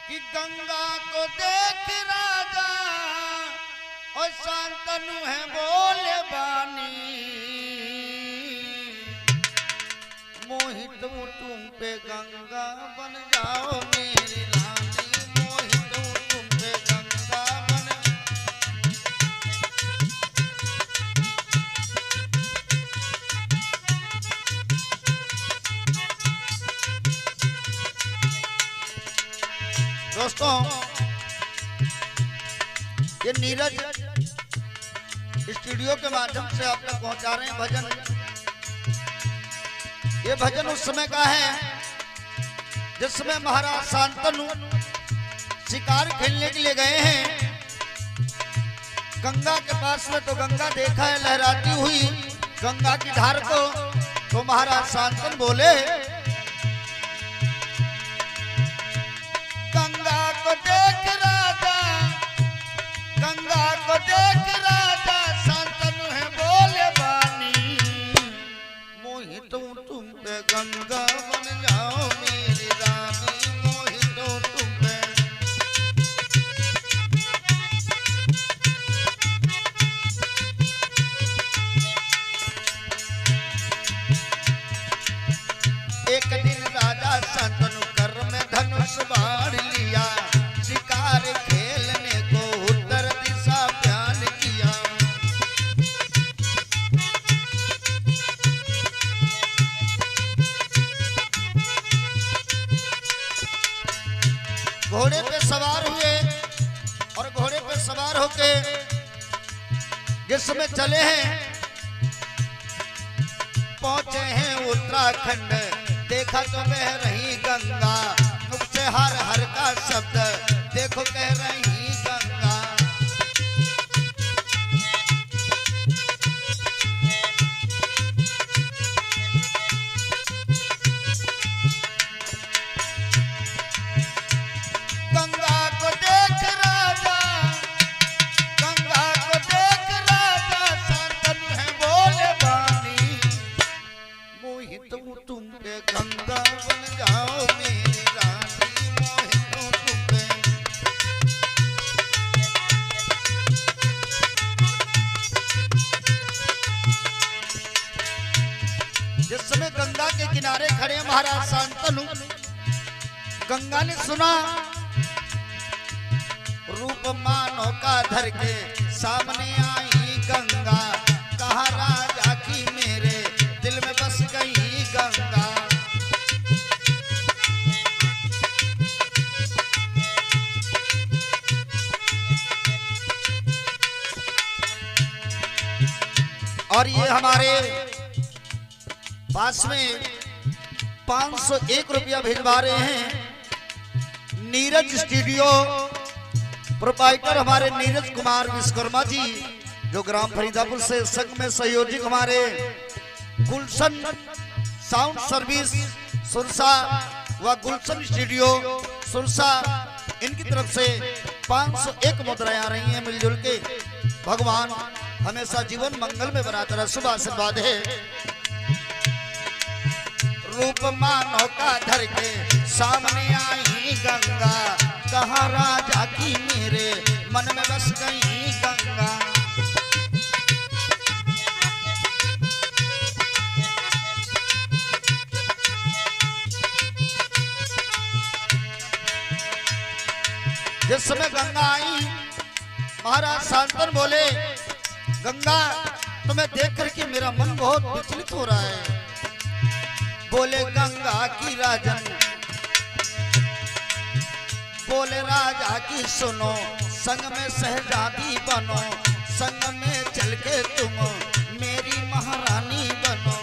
कि गंगा को देख राजा और शांतनु है बोले बानी, मोहित हूँ तुम पे गंगा बन जाओ मेरी रानी, मोहित हूँ तुम पे गंगा बन। दोस्तों ये नीरज स्टूडियो के माध्यम से आप तक पहुंचा रहे हैं भजन। ये भजन उस समय का है जिसमें महाराज शांतनु शिकार खेलने के लिए गए हैं। गंगा के पास में तो गंगा देखा है लहराती हुई गंगा की धार को, तो महाराज शांतनु बोले गंगा को देख राजा, गंगा को देख राजा, शांतनु है बोले बानी, मोहित हूँ तुम पे गंगा बन जाओ मेरी रानी, मोहित हूँ तुम पे। एक दिन राजा शांतनु कर में धनुष बाढ़ लिया, शिकार खेलने को उत्तर दिशा प्यान किया। घोड़े पे सवार हुए और घोड़े पे सवार होके जिसमें चले हैं, पहुंचे हैं उत्तराखंड, देखा तो बह रही गंगा, मुख से हर हर का शब्द देखो कह रही गंगा। गंगा को देख राजा, गंगा को देख राजा, शांतनु है बोले बानी, मोहित हूँ तुम पे गंगा बन जाओ मेरी रानी, मोहित हूँ तुम पे। जिस समय गंगा के किनारे खड़े महाराज शांतनु, गंगा ने सुना रूप मानो का धर के सामने आई गंगा, कहा राजा की मेरे दिल में बस गई गंगा। और ये हमारे पास में 501 रुपया भिजवा रहे हैं नीरज स्टूडियो प्रोपाइटर हमारे नीरज कुमार विश्वकर्मा जी, जो ग्राम फरीदापुर से संघ में संयोजक हमारे गुलशन साउंड सर्विस सुरसा व गुलशन स्टूडियो सुरसा, इनकी तरफ से 501 मुद्राएं आ रही हैं मिलजुल के। भगवान हमेशा जीवन मंगल में बनाता रहे, शुभ आशीर्वाद है। रूप मानो का धर के सामने आई गंगा, कहा राजा की मेरे मन में बस गई गंगा। जिस समय गंगा आई, महाराज शांतनु बोले गंगा तुम्हें देख करके मेरा मन बहुत विचलित हो रहा है। बोले गंगा की राजन, बोले राजा की सुनो, संग में सहजादी बनो, संग में चल के तुम मेरी महारानी बनो।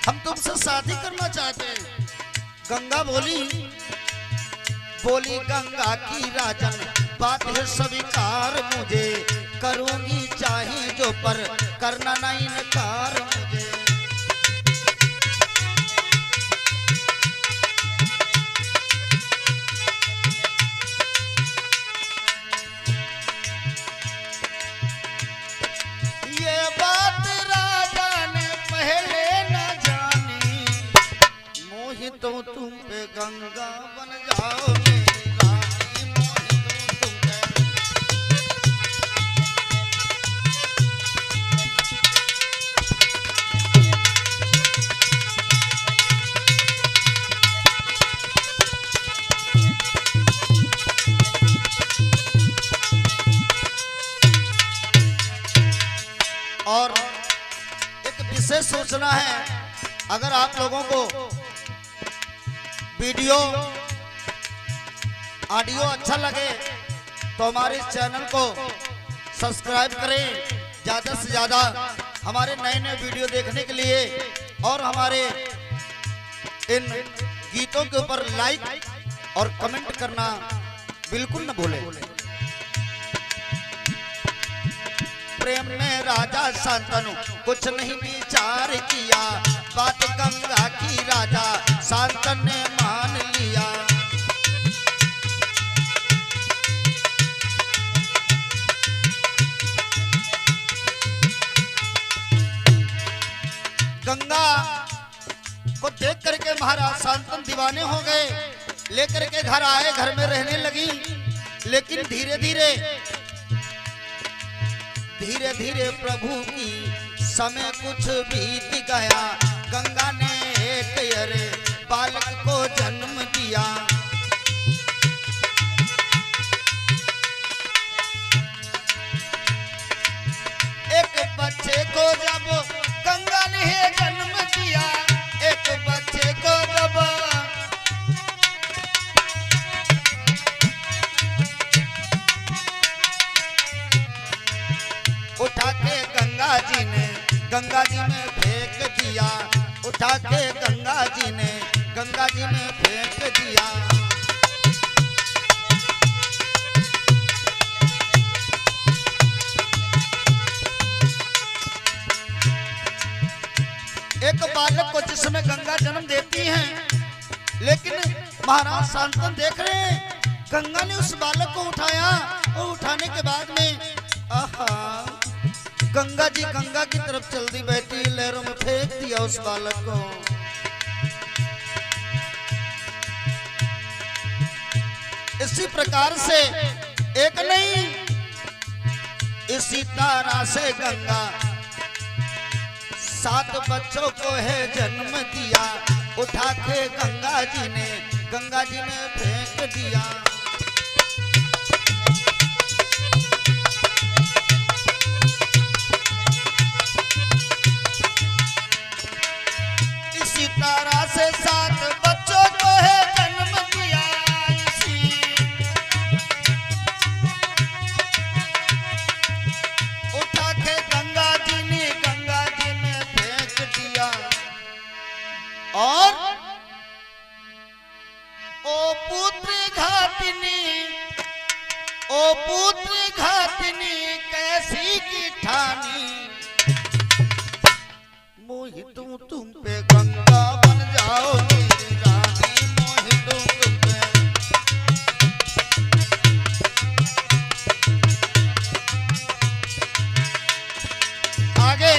हम तुमसे शादी करना चाहते हैं। गंगा बोली गंगा की राजन, बात है स्वीकार मुझे, करूंगी चाहे जो पर करना नहीं इनकार मुझे। और एक विशेष सूचना है, अगर आप लोगों को वीडियो ऑडियो अच्छा लगे तो हमारे इस चैनल को सब्सक्राइब करें, ज़्यादा से ज़्यादा हमारे नए नए वीडियो देखने के लिए, और हमारे इन गीतों के ऊपर लाइक और कमेंट करना बिल्कुल न भूलें। प्रेम में राजा शांतनु कुछ नहीं विचार किया, बात गंगा की राजा शांतनु ने मान लिया। गंगा को देख करके महाराज शांतनु दीवाने हो गए, लेकर के घर आए, घर में रहने लगी। लेकिन धीरे धीरे धीरे धीरे प्रभु की समय कुछ बीत गया। गंगा ने एक अरे बालक को जन्म दिया। एक बच्चे को जब गंगा ने जन्म दिया, एक बच्चे को जब उठा के गंगा जी में फेंक दिया, उठा के गंगा जी में फेंक दिया। एक बालक को जिसमें गंगा जन्म देती हैं, लेकिन महाराज शांतनु देख रहे हैं गंगा ने उस बालक को उठाया, और उठाने के बाद में आहा गंगा जी गंगा की तरफ चल दी, बैठी लहरों में फेंक दिया उस बालक को। इसी प्रकार से एक नहीं, इसी तरह से गंगा 7 बच्चों को है जन्म दिया। उठा के गंगा जी में फेंक दिया। इसी तरह से 7 बच्चों को है जन्म दिया। उठा के गंगा जी में फेंक दिया। और ओ पुत्र घातिनी कैसी की ठानी, मोहित हूँ तुम पे गंगा बन जाओ मेरी रानी, मोहित हूँ तुम पे। आगे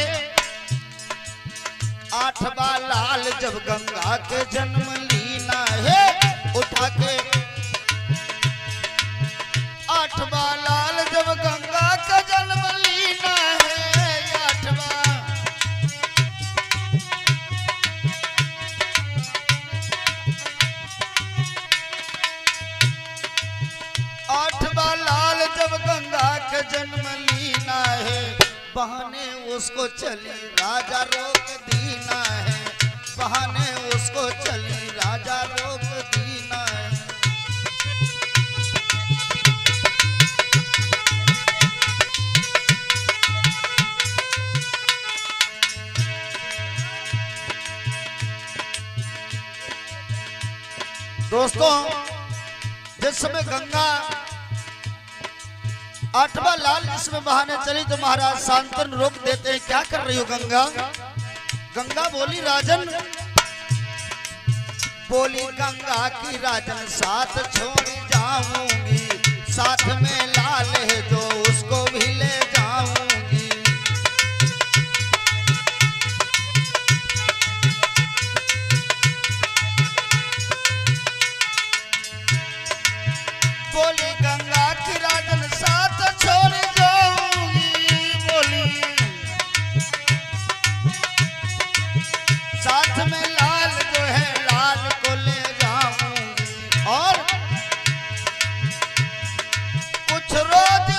8वां लाल जब गंगा के जन्म लीना है, उठा के 8वां लाल जब गंगा का जन्म लीना है, 8वां लाल जब गंगा का जन्म लीना है, बहाने उसको चली राजा रोक दीना है, बहाने उसको चली राजा रोक दीना है। दोस्तों, जिस समय गंगा 8वां लाल जिसमें बहाने चली तो महाराज शांतनु रोक देते हैं। क्या कर रही हो गंगा? गंगा बोली राजन, बोली गंगा की राजन साथ छोड़ जाऊंगी, साथ में लाल है जो उसको भी ले जाऊंगी। बोली गंगा की राजन साथ छोड़ जाऊंगी, बोली साथ में लाल जो है लाल को ले जाऊंगी। और कुछ रोज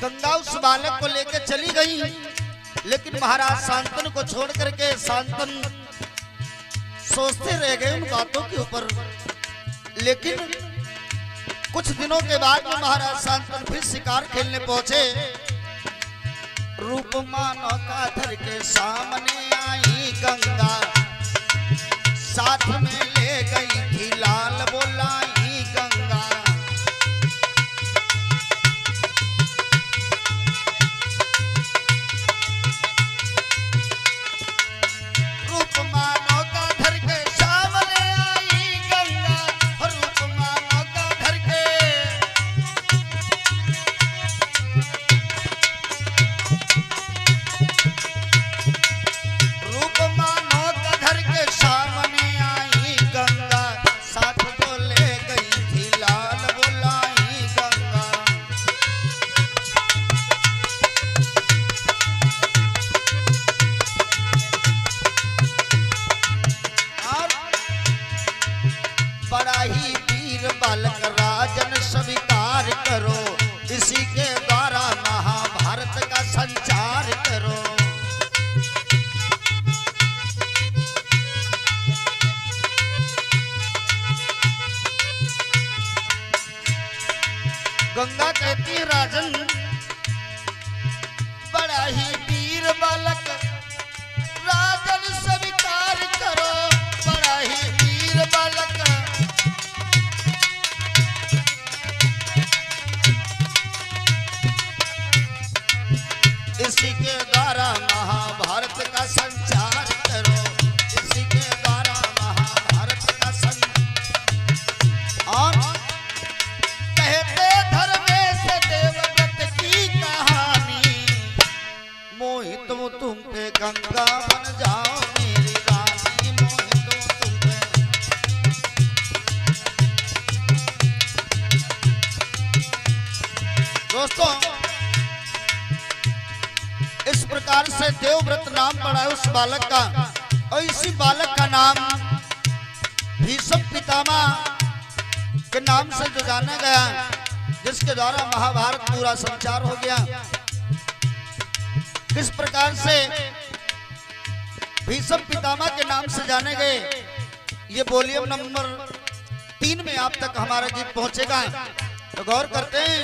गंगा उस बालक को लेकर चली गई, लेकिन महाराज शांतनु को छोड़ करके शांतनु सोचते रह गए उन बातों के ऊपर। लेकिन कुछ दिनों के बाद में महाराज शांतनु फिर शिकार खेलने पहुंचे। रूप मानो का धर के सामने आई गंगा, साथ में ले गई थी लाल बोलाई गंगा। रूप मानो का धर के सामने आई गंगा, रूप मानो का धर के। रूप मानो का धर के सामने आई गंगा, साथ को ले गई थी लाल बोलाई गंगा। और बड़ा ही वीर बालक राजन स्वीकार करो, इसी के द्वारा महाभारत का संचार करो। गंगा कहती है राजन, बड़ा ही वीर बालक राजन स्वीकार करो, बड़ा ही वीर बालक। इसी के द्वारा महाभारत का संचार करो, इसी के द्वारा महाभारत का संचार। और कहते धर्मेश देवव्रत की कहानी, मोहित हूँ तुम पे गंगा बन जाओ मेरी रानी, मोहित हूँ तुम पे। दोस्तों, इस प्रकार से देवव्रत नाम पड़ा है उस बालक का, और इसी बालक का नाम भीष्म पितामह के नाम से जो जाना गया, जिसके द्वारा महाभारत पूरा संचार हो गया। किस प्रकार से भीष्म पितामह के नाम से जाने गए, ये वॉल्यूम नंबर 3 में आप तक हमारा गीत पहुंचेगा, तो गौर करते हैं।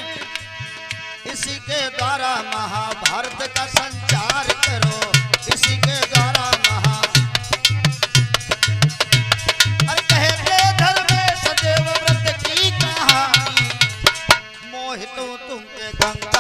इसी के द्वारा महाभारत का संचार करो, इसी के द्वारा अरे कहते धर्मेश देवव्रत की कहानी, मोहित हूँ तुम पे गंगा